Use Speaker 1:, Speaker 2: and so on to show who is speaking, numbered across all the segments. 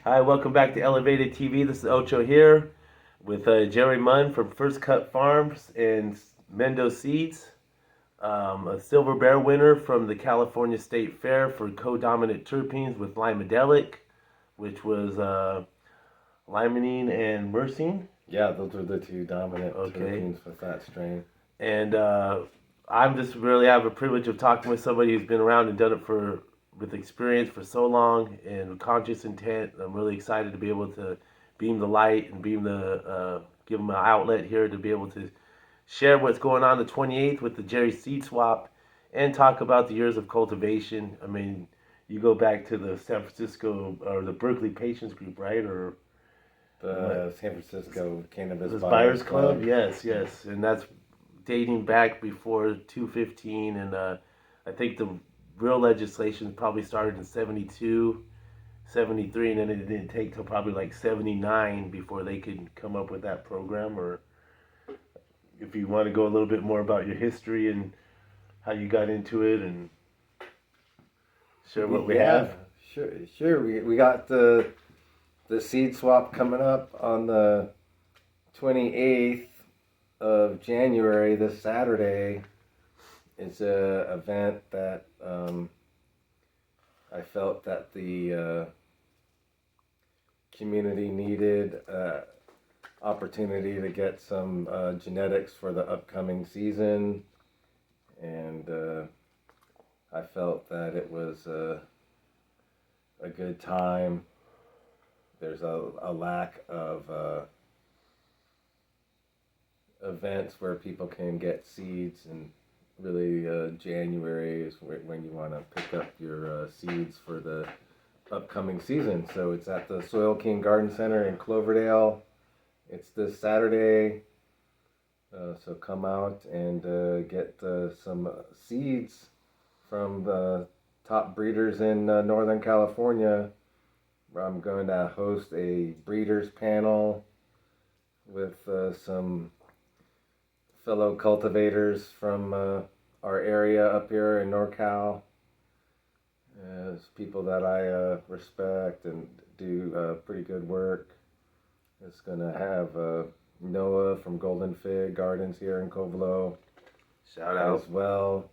Speaker 1: Hi, welcome back to Elevated TV. This is Ocho here with Jerry Munn from First Cut Farms and Mendocino, a silver bear winner from the California State Fair for co-dominant terpenes with limedelic, which was limonene and myrcene.
Speaker 2: Yeah, those are the two dominant terpenes with that strain.
Speaker 1: And I'm just really have a privilege of talking with somebody who's been around and done it with experience for so long and conscious intent. I'm really excited to be able to beam the light and give them an outlet here to be able to share what's going on the 28th with the Jerry seed swap and talk about the years of cultivation. I mean, you go back to the San Francisco or the Berkeley Patients Group, right? Or
Speaker 2: the San Francisco Cannabis
Speaker 1: Buyers Club. Yes, and that's dating back before 215, and I think the real legislation probably started in 72, 73, and then it didn't take till probably like 79 before they could come up with that program. Or if you want to go a little bit more about your history and how you got into it and share what we have.
Speaker 2: Sure. We got the seed swap coming up on the 28th of January, this Saturday. It's an event that I felt that the community needed opportunity to get some genetics for the upcoming season, and I felt that it was a good time. There's a lack of events where people can get seeds, and really January is when you want to pick up your seeds for the upcoming season. So it's at the Soil King Garden Center in Cloverdale. It's this Saturday, so come out and get some seeds from the top breeders in Northern California. I'm going to host a breeders panel with some fellow cultivators from our area up here in NorCal. As people that I respect and do pretty good work. It's going to have Noah from Golden Fig Gardens here in Covelo.
Speaker 1: Shout out.
Speaker 2: As well.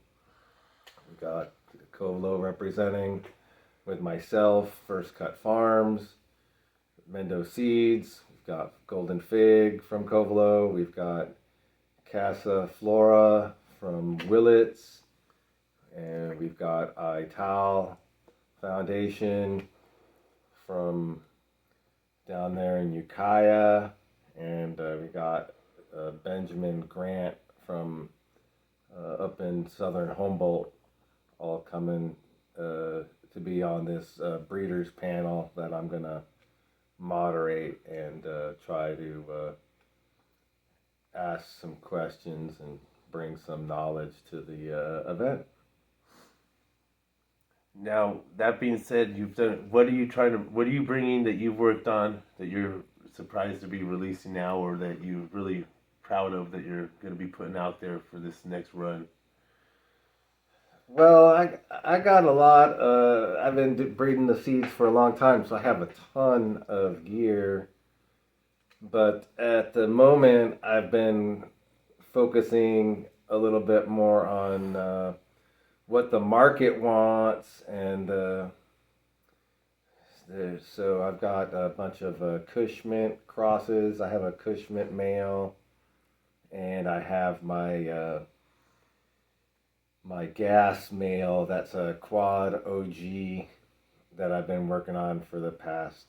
Speaker 2: We got Covelo representing with myself, First Cut Farms, Mendo Seeds. We've got Golden Fig from Covelo. We've got Casa Flora from Willits. And we've got Ital Foundation from down there in Ukiah. And we got Benjamin Grant from up in southern Humboldt, all coming to be on this breeders panel that I'm going to moderate and try to ask some questions and bring some knowledge to the event.
Speaker 1: Now, that being said, what are you bringing that you've worked on that you're surprised to be releasing now, or that you're really proud of that you're going to be putting out there for this next run?
Speaker 2: Well, I got a lot. I've been breeding the seeds for a long time, so I have a ton of gear. But at the moment, I've been focusing a little bit more on what the market wants, and so I've got a bunch of Kush Mint crosses. I have a Kush Mint male, and I have my my gas male. That's a quad OG that I've been working on for the past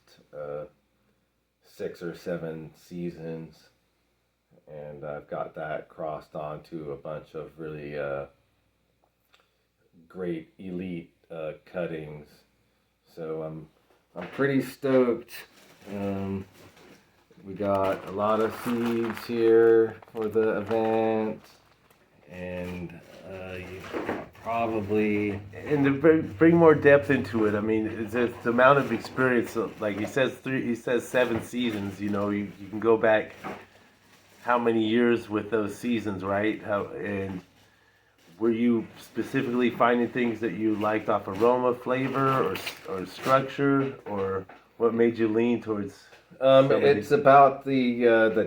Speaker 2: 6 or 7 seasons, and I've got that crossed onto a bunch of really great elite cuttings. So I'm pretty stoked. We got a lot of seeds here for the event, and you probably
Speaker 1: And to bring more depth into it, I mean, it's the amount of experience. Like he says 7 seasons. You know, you can go back how many years with those seasons, right? And were you specifically finding things that you liked off aroma, flavor, or structure, or What made you lean towards some of
Speaker 2: It's about the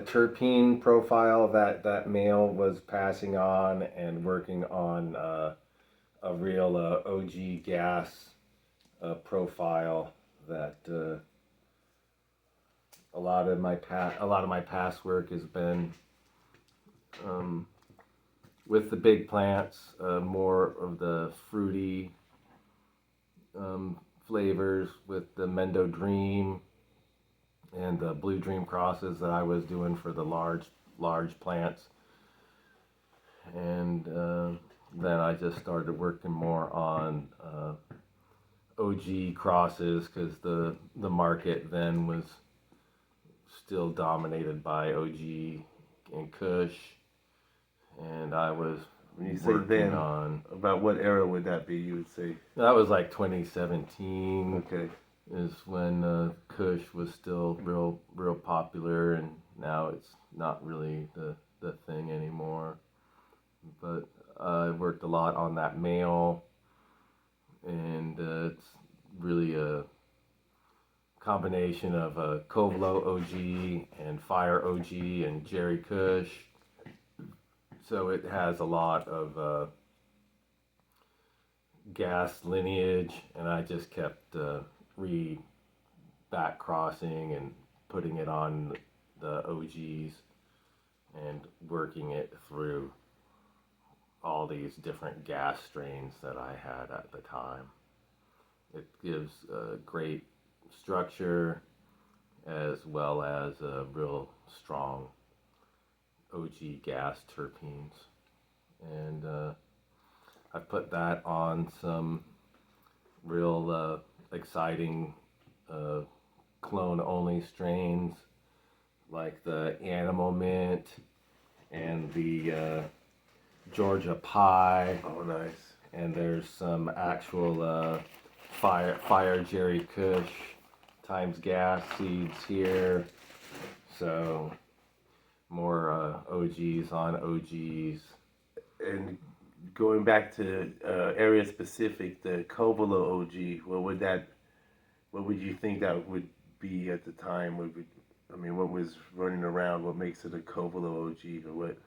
Speaker 2: terpene profile that male was passing on and working on a real OG gas profile that a lot of my past work has been um, with the big plants, more of the fruity flavors with the Mendo Dream and the Blue Dream crosses that I was doing for the large plants, and then I just started working more on OG crosses because the market then was still dominated by OG and Kush, and I was
Speaker 1: when you say
Speaker 2: working
Speaker 1: then?
Speaker 2: on
Speaker 1: About what era would that be? You would say
Speaker 2: that was like 2017
Speaker 1: okay.
Speaker 2: is when Kush was still real popular, and now it's not really the thing anymore. But I worked a lot on that male, and it's really a combination of Covelo OG and Fire OG and Jerry Kush. So it has a lot of gas lineage, and I just kept back crossing and putting it on the OGs and working it through all these different gas strains that I had at the time. It gives a great structure as well as a real strong OG gas terpenes. And I put that on some real exciting clone only strains like the Animal Mint and the Georgia Pie.
Speaker 1: Oh, nice.
Speaker 2: And there's some actual Fire Jerry Kush times gas seeds here. So more OGs on OGs.
Speaker 1: And going back to area specific, the Covelo OG, what would you think that would be at the time? What was running around? What makes it a Covelo OG or what?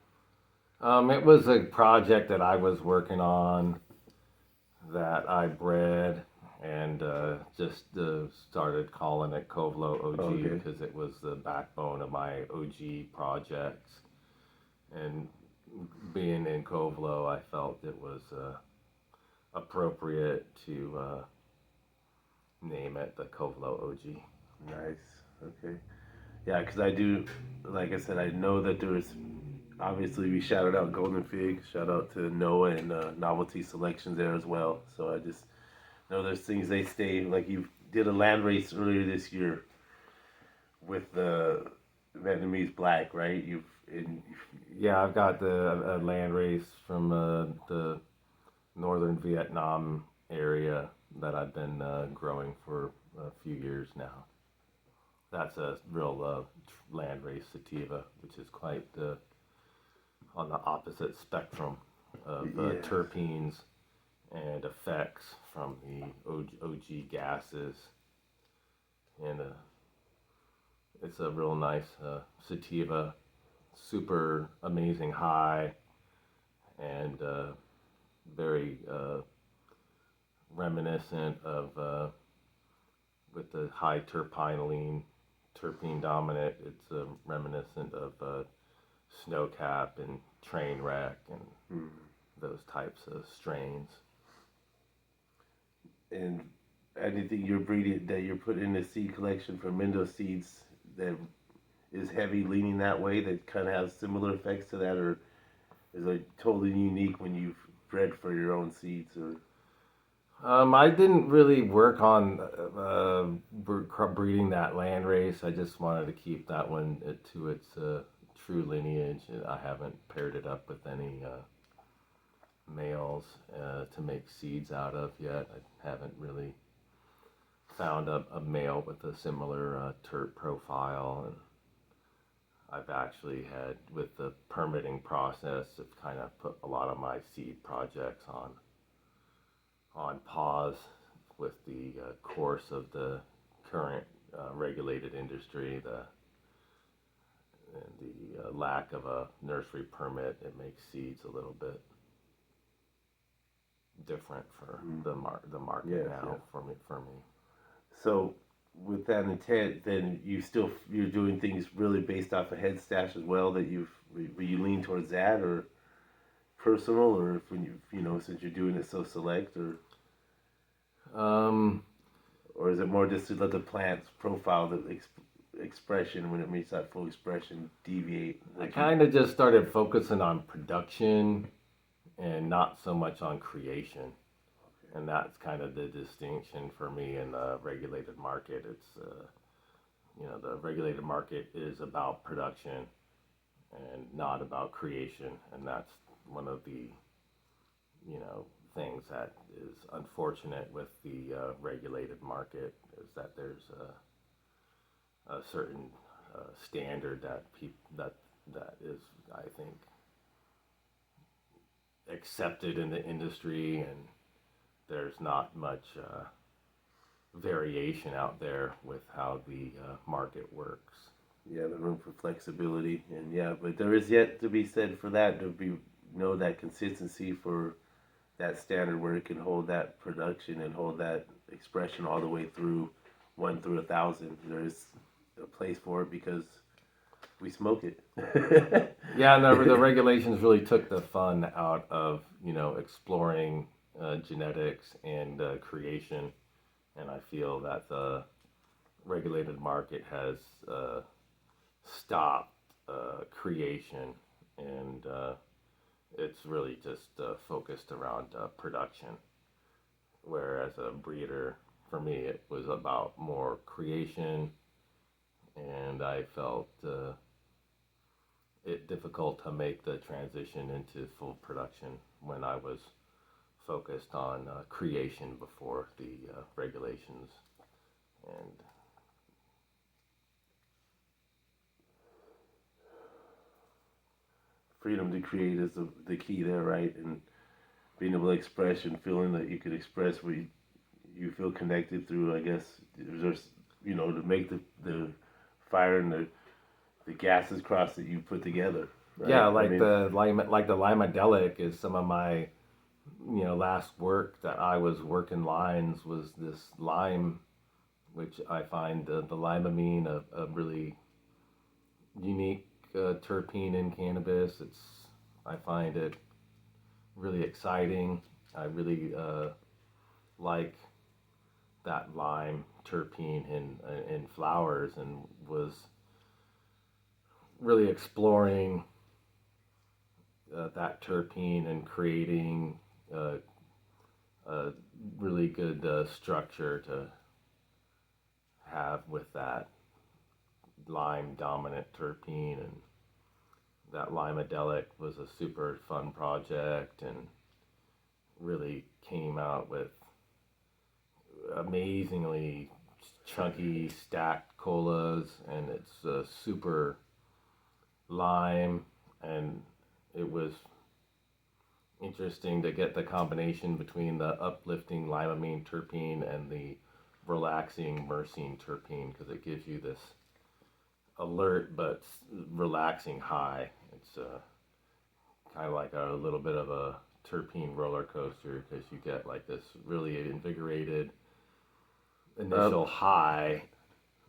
Speaker 2: It was a project that I was working on that I bred and just started calling it Covelo OG
Speaker 1: Okay.
Speaker 2: because it was the backbone of my OG projects. And being in Covelo, I felt it was appropriate to name it the Covelo OG.
Speaker 1: Nice. Okay. Yeah, because I do, like I said, I know that there's obviously we shouted out Golden Fig, shout out to Noah and Novelty Selections there as well. So I just know there's things they stay like you did a land race earlier this year with the Vietnamese black, right?
Speaker 2: Yeah, I've got a land race from the northern Vietnam area that I've been growing for a few years now. That's a real land race sativa, which is quite on the opposite spectrum of terpenes and effects from the OG gases. And it's a real nice sativa, super amazing high, and very reminiscent of with the high terpene dominant. It's reminiscent of snowcap and train wreck and those types of strains.
Speaker 1: And anything you're breeding that you're putting in the seed collection for Mendo seeds that is heavy leaning that way that kind of has similar effects to that, or is it totally unique when you've bred for your own seeds? Or
Speaker 2: I didn't really work on breeding that land race. I just wanted to keep that one to its true lineage. I haven't paired it up with any males to make seeds out of yet. I haven't really found a male with a similar terp profile, and I've actually had, with the permitting process, it's kind of put a lot of my seed projects on pause with the course of the current regulated industry, the lack of a nursery permit, it makes seeds a little bit different for the market
Speaker 1: Yes,
Speaker 2: now
Speaker 1: yeah.
Speaker 2: for me.
Speaker 1: So with that intent, then you're doing things really based off of head stash as well. That you lean towards that or personal, or if when since you're doing it so select,
Speaker 2: Um,
Speaker 1: or is it more just to let the plant's profile, the expression when it meets that full expression, deviate?
Speaker 2: I kind of just started focusing on production and not so much on creation. And that's kind of the distinction for me in the regulated market. It's, the regulated market is about production and not about creation. And that's one of the, things that is unfortunate with the regulated market is that there's a certain standard that is, I think, accepted in the industry, and there's not much variation out there with how the market works.
Speaker 1: Yeah, the room for flexibility, and yeah, but there is yet to be said for that to be that consistency for that standard where it can hold that production and hold that expression all the way through 1 through 1,000. There's a place for it because we smoke it.
Speaker 2: Yeah, and the regulations really took the fun out of exploring genetics and creation, and I feel that the regulated market has stopped creation, and it's really just focused around production. Whereas a breeder, for me, it was about more creation, and I felt it difficult to make the transition into full production when I was focused on creation before the regulations. And
Speaker 1: Freedom to create is the key there, right? And being able to express and feeling that you could express what you feel connected through, I guess, there's, to make the fire and the gases cross that you put together. Right?
Speaker 2: yeah, the limadelic is some of my last work that I was working lines was this lime, which I find the limonene a really unique terpene in cannabis. I find it really exciting. I really like that lime terpene in flowers, and was really exploring that terpene and creating a really good structure to have with that lime dominant terpene. And that limadelic was a super fun project and really came out with amazingly chunky stacked colas, and it's super lime, and it was interesting to get the combination between the uplifting limonene terpene and the relaxing myrcene terpene, because it gives you this alert but relaxing high. It's kind of like a little bit of a terpene roller coaster, because you get like this really invigorated initial high,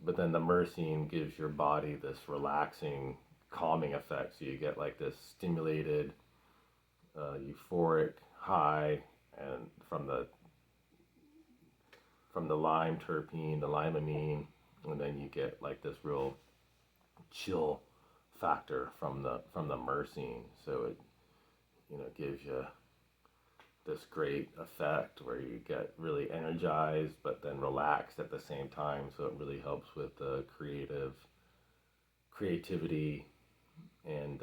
Speaker 2: but then the myrcene gives your body this relaxing, calming effect. So you get like this stimulated, euphoric high, and from the lime terpene, the limonene, and then you get like this real chill factor from the myrcene. So it gives you this great effect where you get really energized but then relaxed at the same time. So it really helps with creativity and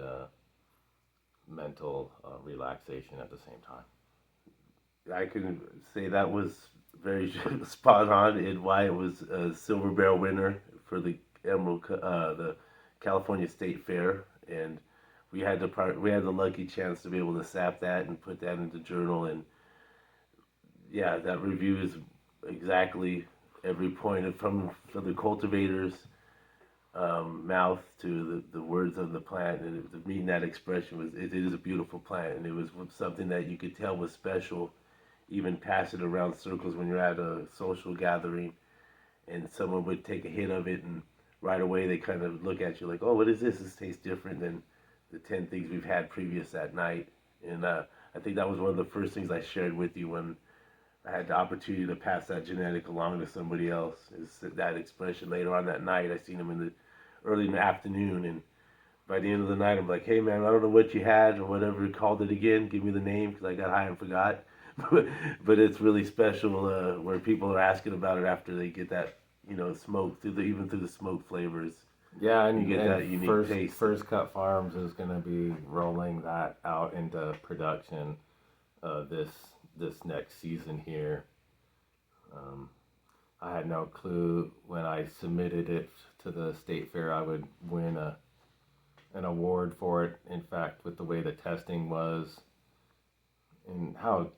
Speaker 2: mental relaxation at the same time.
Speaker 1: I can say that was very spot on in why it was a silver barrel winner for the the California State Fair, and we had the lucky chance to be able to sap that and put that into journal, and yeah, that review is exactly every point from the cultivator's mouth to the words of the plant, and meeting that expression it is a beautiful plant, and it was something that you could tell was special. Even pass it around circles when you're at a social gathering, and someone would take a hit of it, and right away they kind of look at you like, "Oh, what is this? This tastes different than the 10 things we've had previous that night." And I think that was one of the first things I shared with you when I had the opportunity to pass that genetic along to somebody else. Is that expression later on that night? I seen him in the early in the afternoon, and by the end of the night, I'm like, "Hey man, I don't know what you had or whatever you called it again. Give me the name because I got high and forgot." But it's really special where people are asking about it after they get that smoke even through the smoke flavors.
Speaker 2: Yeah,
Speaker 1: You get that unique taste.
Speaker 2: First Cut Farms is going to be rolling that out into production this next season here. I had no clue when I submitted it to the state fair I would win an award for it. In fact, with the way the testing was and how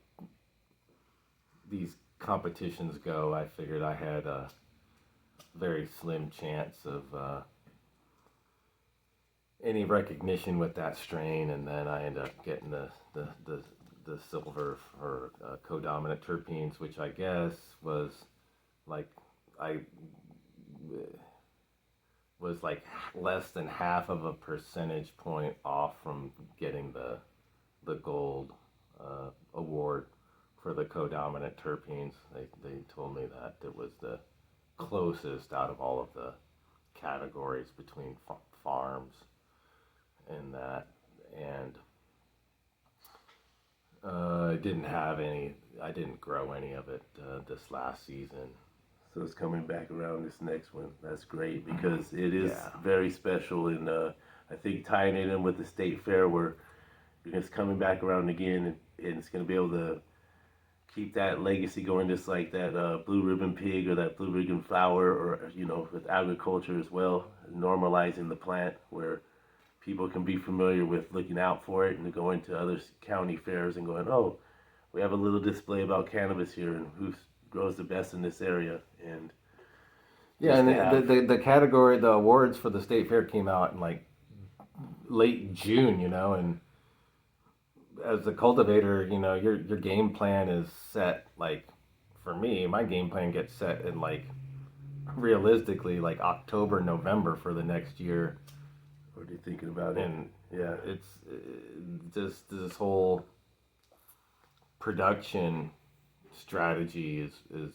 Speaker 2: these competitions go, I figured I had a very slim chance of any recognition with that strain, and then I ended up getting the silver for codominant terpenes, which I guess was like I was like less than half of a percentage point off from getting the gold award for the codominant terpenes. They told me that it was the closest out of all of the categories between farms and that, and I didn't grow any of it this last season.
Speaker 1: So it's coming back around this next one. That's great because it is very special, and I think tying it in with the state fair where it's coming back around again, and it's going to be able to keep that legacy going, just like that blue ribbon pig or that blue ribbon flower, or with agriculture as well, normalizing the plant where people can be familiar with looking out for it and going to other county fairs and going, "Oh, we have a little display about cannabis here and who grows the best in this area." And
Speaker 2: yeah, and the category, the awards for the state fair came out in like late June, and as a cultivator, your game plan is set. Like for me, my game plan gets set in like realistically like October, November for the next year.
Speaker 1: What are you thinking about it?
Speaker 2: And yeah, it's just this whole production strategy is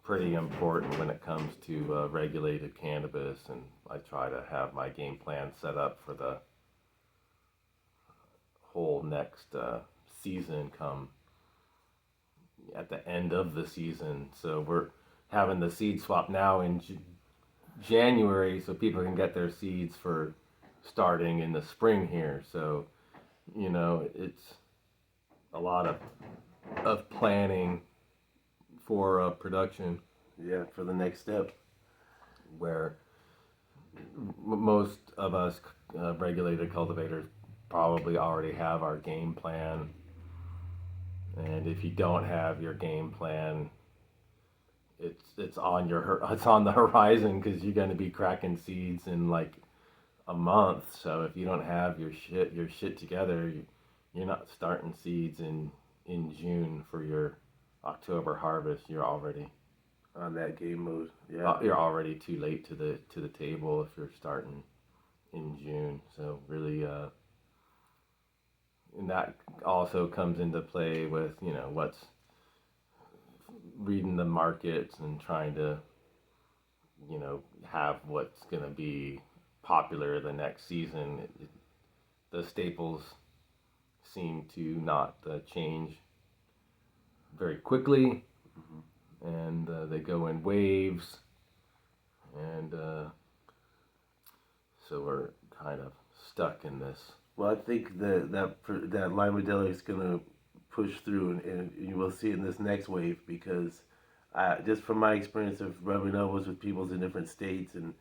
Speaker 2: pretty important when it comes to regulated cannabis, and I try to have my game plan set up for the whole next season come at the end of the season. So we're having the seed swap now in January so people can get their seeds for starting in the spring here. So it's a lot of planning for production.
Speaker 1: Yeah, for the next step.
Speaker 2: Where most of us regulated cultivators probably already have our game plan, and if you don't have your game plan, it's on the horizon, because you're going to be cracking seeds in like a month. So if you don't have your shit together, you're not starting seeds in June for your October harvest. You're already
Speaker 1: on that game mode. Yeah,
Speaker 2: you're already too late to the table if you're starting in June. So really, and that also comes into play with what's reading the markets and trying to have what's going to be popular the next season. The staples seem to not change very quickly, and they go in waves, and so we're kind of stuck in this.
Speaker 1: Well, I think that Lima is going to push through, and you will see it in this next wave, because just from my experience of rubbing elbows with people in different states and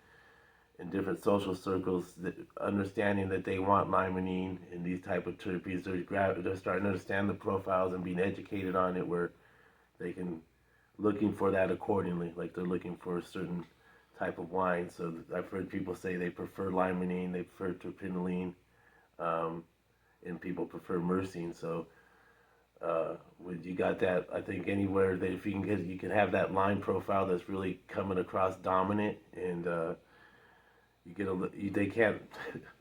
Speaker 1: in different social circles, understanding that they want limonene and these type of terpenes, they're starting to understand the profiles and being educated on it, where they can looking for that accordingly. Like they're looking for a certain type of wine. So I've heard people say they prefer limonene, they prefer terpinolene, um, and people prefer myrcene. So when you got that, I think anywhere that if you can get, you can have that line profile that's really coming across dominant, and you get they can't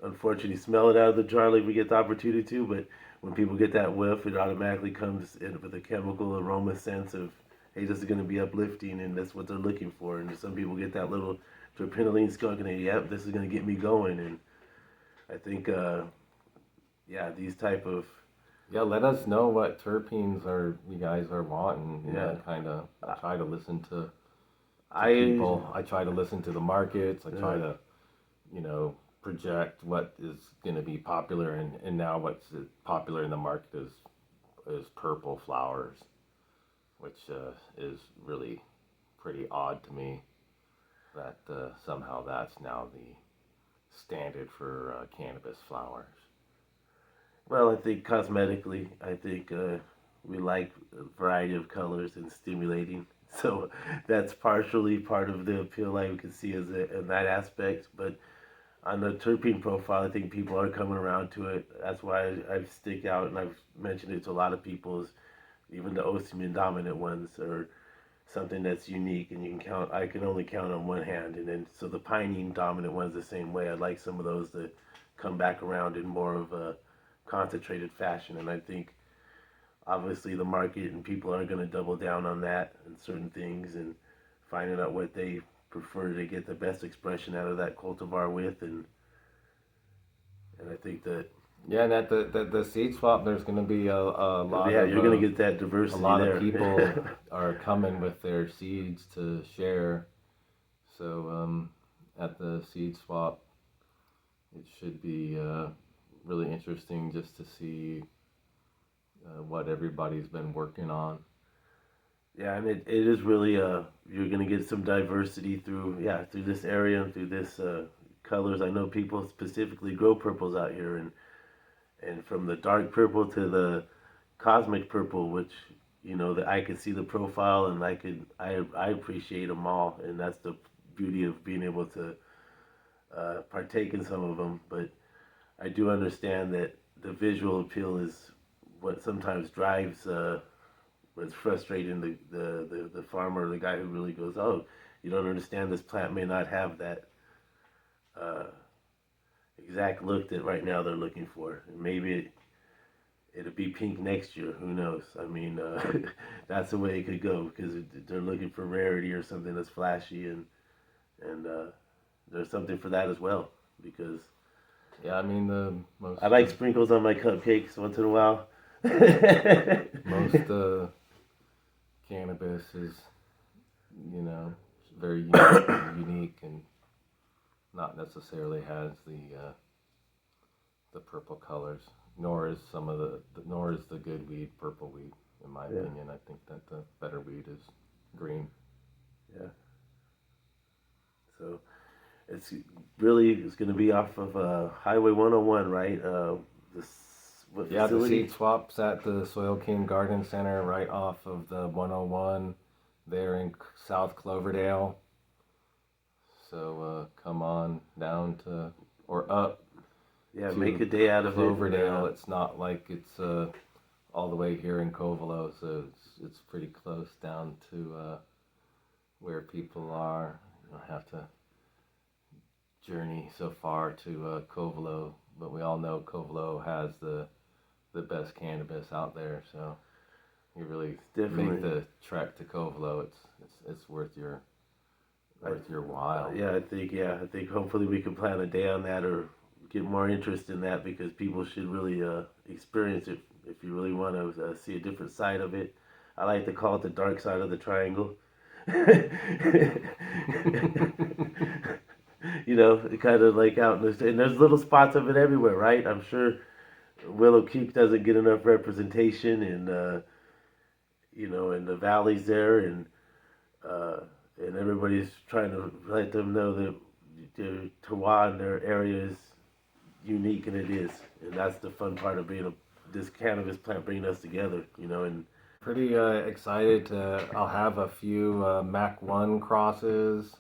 Speaker 1: unfortunately smell it out of the jar like we get the opportunity to, but when people get that whiff, it automatically comes in with a chemical aroma sense of, hey, this is going to be uplifting, and that's what they're looking for. And some people get that little terpinolene skunk, and they, yep, this is going to get me going. And I think, yeah, these type of
Speaker 2: Yeah, let us know what terpenes are you guys are wanting. You
Speaker 1: Yeah.
Speaker 2: know, kind of. I try to listen to
Speaker 1: I
Speaker 2: people. I try to listen to the markets. I try
Speaker 1: Yeah.
Speaker 2: to, project what is going to be popular, and now what's popular in the market is purple flowers, which is really pretty odd to me that somehow that's now the standard for cannabis flowers.
Speaker 1: Well, I think cosmetically, I think we like a variety of colors and stimulating. So that's partially part of the appeal I can see as in that aspect. But on the terpene profile, I think people are coming around to it. That's why I stick out, and I've mentioned it to a lot of people. Is even the osmium dominant ones are something that's unique, and you can count. I can only count on one hand, and then so the pinene dominant ones the same way. I'd like some of those to come back around in more of a concentrated fashion, and I think obviously the market and people are going to double down on that and certain things and finding out what they prefer to get the best expression out of that cultivar with, and I think that
Speaker 2: Yeah, and at the seed swap, there's going to be a lot
Speaker 1: yeah,
Speaker 2: of
Speaker 1: you're going to get that
Speaker 2: a
Speaker 1: diversity
Speaker 2: lot
Speaker 1: there.
Speaker 2: of people are coming with their seeds to share. So at the seed swap, it should be really interesting just to see what everybody's been working on.
Speaker 1: Yeah, and it is really you're going to get some diversity through this area and through this colors. I know people specifically grow purples out here, and from the dark purple to the cosmic purple, which that I could see the profile, and I appreciate them all, and that's the beauty of being able to partake in some of them. But I do understand that the visual appeal is what sometimes drives what's frustrating the farmer, the guy who really goes, oh, you don't understand, this plant may not have that uh, exact look that right now they're looking for. And maybe it'll be pink next year. Who knows? I mean, that's the way it could go because they're looking for rarity or something that's flashy, and there's something for that as well. Because
Speaker 2: Yeah, I mean the
Speaker 1: I like sprinkles on my cupcakes once in a while.
Speaker 2: most cannabis is very unique and not necessarily has the purple colors. Nor is nor is the good weed purple weed, in my opinion. I think that the better weed is green.
Speaker 1: Yeah. So it's going to be off of Highway 101, right? What
Speaker 2: Yeah, the
Speaker 1: facility?
Speaker 2: seed swaps at the Soil King Garden Center right off of the 101 there in South Cloverdale. So come on down to or up
Speaker 1: Yeah,
Speaker 2: to
Speaker 1: make a day out of
Speaker 2: Cloverdale.
Speaker 1: it.
Speaker 2: It's not like it's all the way here in Covelo, so it's pretty close down to where people are. You don't have to journey so far to Covelo, but we all know Covelo has the best cannabis out there. So you really
Speaker 1: Definitely.
Speaker 2: make the trek to Covelo. It's worth your while.
Speaker 1: I think hopefully we can plan a day on that or get more interest in that because people should really experience it if you really want to see a different side of it. I like to call it the dark side of the triangle. Kind of like out in and there's little spots of it everywhere, right? I'm sure Willow Creek doesn't get enough representation in the valleys there, uh, and everybody's trying to let them know that the terroir in their area is unique, and it is, and that's the fun part of being this cannabis plant bringing us together, and
Speaker 2: Pretty excited to. I'll have a few Mac 1 crosses.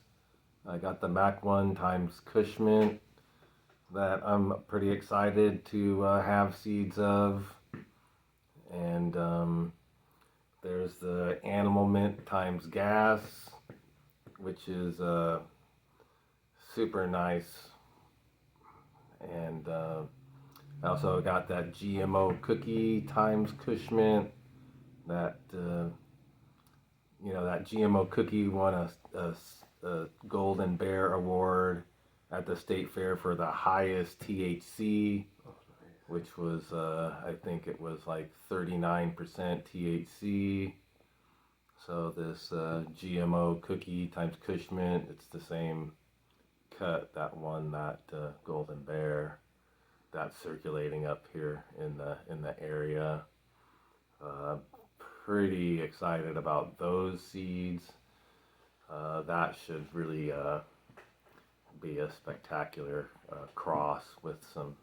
Speaker 2: I got the Mac 1 times Cushman that I'm pretty excited to have seeds of. And there's the Animal Mint times Gas, which is super nice. And I also got that GMO cookie times Cushman. That that GMO cookie won a Golden Bear Award at the state fair for the highest THC, which was I think it was like 39% THC. So this GMO cookie times Cushman, it's the same cut that won that Golden Bear. That's circulating up here in the area. Pretty excited about those seeds. That should really be a spectacular cross with some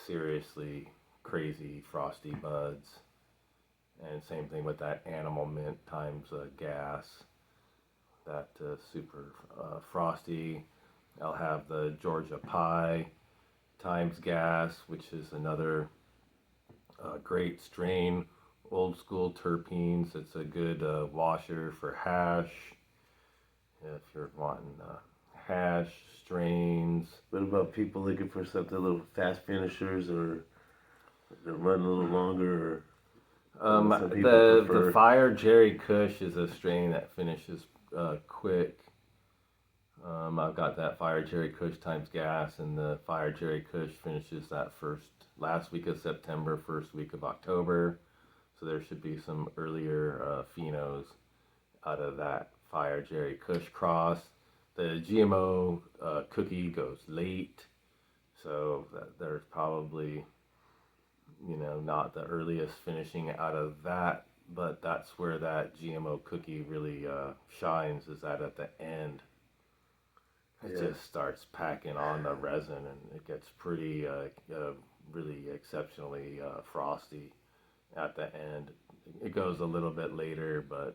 Speaker 2: seriously crazy frosty buds. And same thing with that Animal Mint times Gas. That super frosty. I'll have the Georgia Pie times Gas, which is another great strain. Old school terpenes. It's a good washer for hash. If you're wanting hash strains.
Speaker 1: What about people looking for something a little fast finishers or that run a little longer?
Speaker 2: The Fire Jerry Kush is a strain that finishes quick. I've got that Fire Jerry Kush times Gas, and the Fire Jerry Kush finishes that last week of September, first week of October. So there should be some earlier phenos out of that Fire Jerry Kush cross. The GMO cookie goes late, so there's probably not the earliest finishing out of that, but that's where that GMO cookie really shines, is that at the end. It just starts packing on the resin, and it gets pretty, really exceptionally frosty at the end. It goes a little bit later, but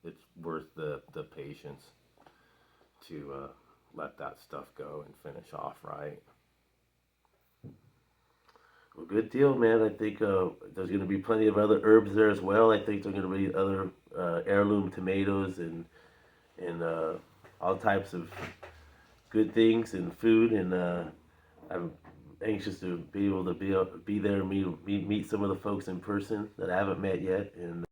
Speaker 2: it's worth the patience to let that stuff go and finish off right.
Speaker 1: Well, good deal, man. I think there's going to be plenty of other herbs there as well. I think there's going to be other heirloom tomatoes and all types of good things and food. And I'm anxious to be able to be there and meet some of the folks in person that I haven't met yet. And